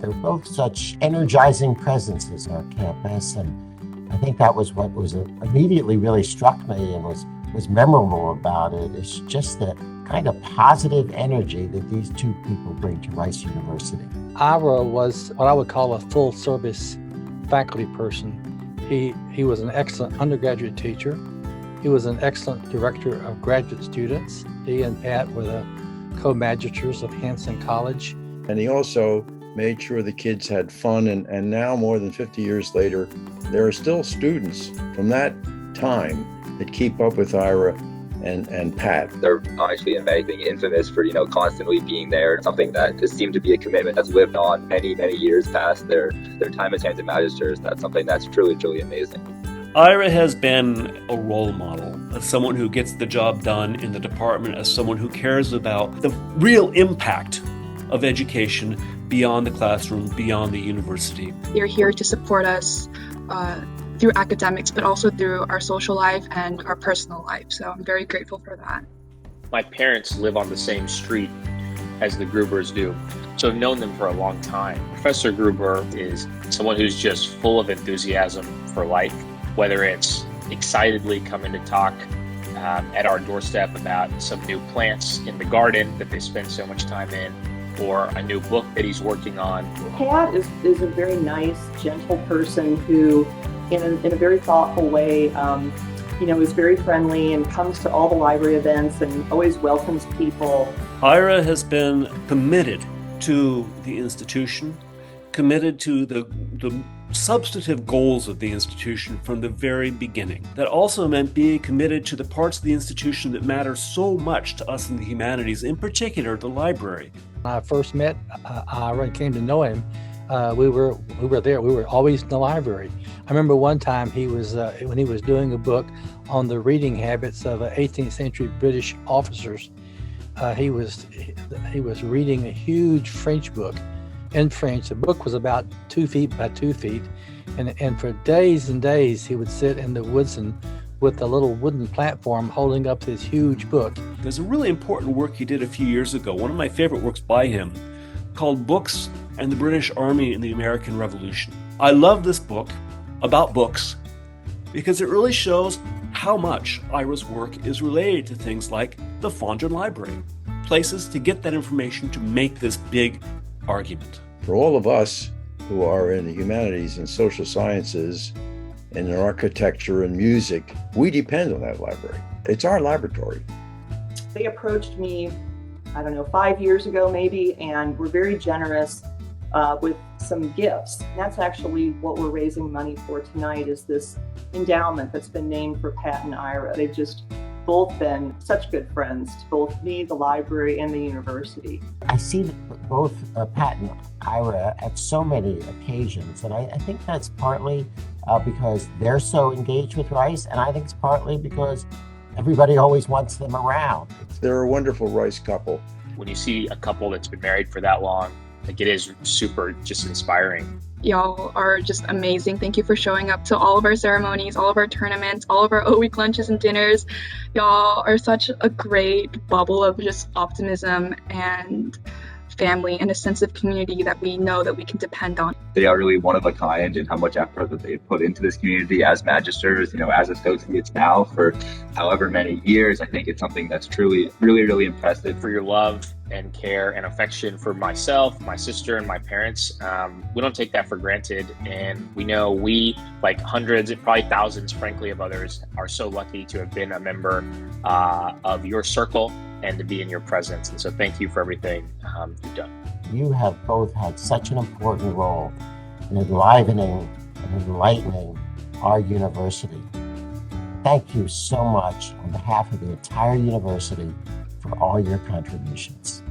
They're both such energizing presences on campus, and I think that was what was immediately really struck me and was memorable about it. It's just the kind of positive energy that these two people bring to Rice University. Ira was what I would call a full-service faculty person. He was an excellent undergraduate teacher. He was an excellent director of graduate students. He and Pat were the co-magisters of Hanson College. And he also made sure the kids had fun. And now, more than 50 years later, there are still students from that time that keep up with Ira and Pat. They're obviously amazing, infamous for, constantly being there. Something that just seemed to be a commitment that's lived on many, many years past their time as Hanson Magisters. That's something that's truly, truly amazing. Ira has been a role model, as someone who gets the job done in the department, as someone who cares about the real impact of education beyond the classroom, beyond the university. You're here to support us through academics, but also through our social life and our personal life. So I'm very grateful for that. My parents live on the same street as the Grubers do, so I've known them for a long time. Professor Gruber is someone who's just full of enthusiasm for life, whether it's excitedly coming to talk at our doorstep about some new plants in the garden that they spend so much time in, or a new book that he's working on. Pat is a very nice, gentle person who, in a very thoughtful way, is very friendly and comes to all the library events and always welcomes people. Ira has been committed to the institution, committed to the substantive goals of the institution from the very beginning. That also meant being committed to the parts of the institution that matter so much to us in the humanities, in particular the library. When I first met Ira and came to know him, we were there. We were always in the library. I remember one time he was when he was doing a book on the reading habits of 18th century British officers. He was reading a huge French book in French. The book was about 2 feet by 2 feet, and for days and days he would sit in the woods and with a little wooden platform holding up this huge book. There's a really important work he did a few years ago, one of my favorite works by him, called Books and the British Army in the American Revolution. I love this book about books because it really shows how much Ira's work is related to things like the Fondren Library, places to get that information to make this big argument. For all of us who are in the humanities and social sciences and in architecture and music, we depend on that library. It's our laboratory. They approached me, 5 years ago maybe, and were very generous with some gifts. And that's actually what we're raising money for tonight, is this endowment that's been named for Pat and Ira. They've just both been such good friends to both me, the library, and the university. I see both Pat and Ira at so many occasions, and I think that's partly because they're so engaged with Rice, and I think it's partly because everybody always wants them around. They're a wonderful Rice couple. When you see a couple that's been married for that long, it is super just inspiring. Y'all are just amazing. Thank you for showing up to all of our ceremonies, all of our tournaments, all of our O-Week lunches and dinners. Y'all are such a great bubble of just optimism and family and a sense of community that we know that we can depend on. They are really one of a kind in how much effort that they put into this community as magisters, as associates now for however many years. I think it's something that's truly, really, really impressive. For your love and care and affection for myself, my sister, and my parents, we don't take that for granted. And we know we, like hundreds and probably thousands, frankly, of others, are so lucky to have been a member of your circle and to be in your presence. And so thank you for everything you've done. You have both had such an important role in enlivening and enlightening our university. Thank you so much on behalf of the entire university for all your contributions.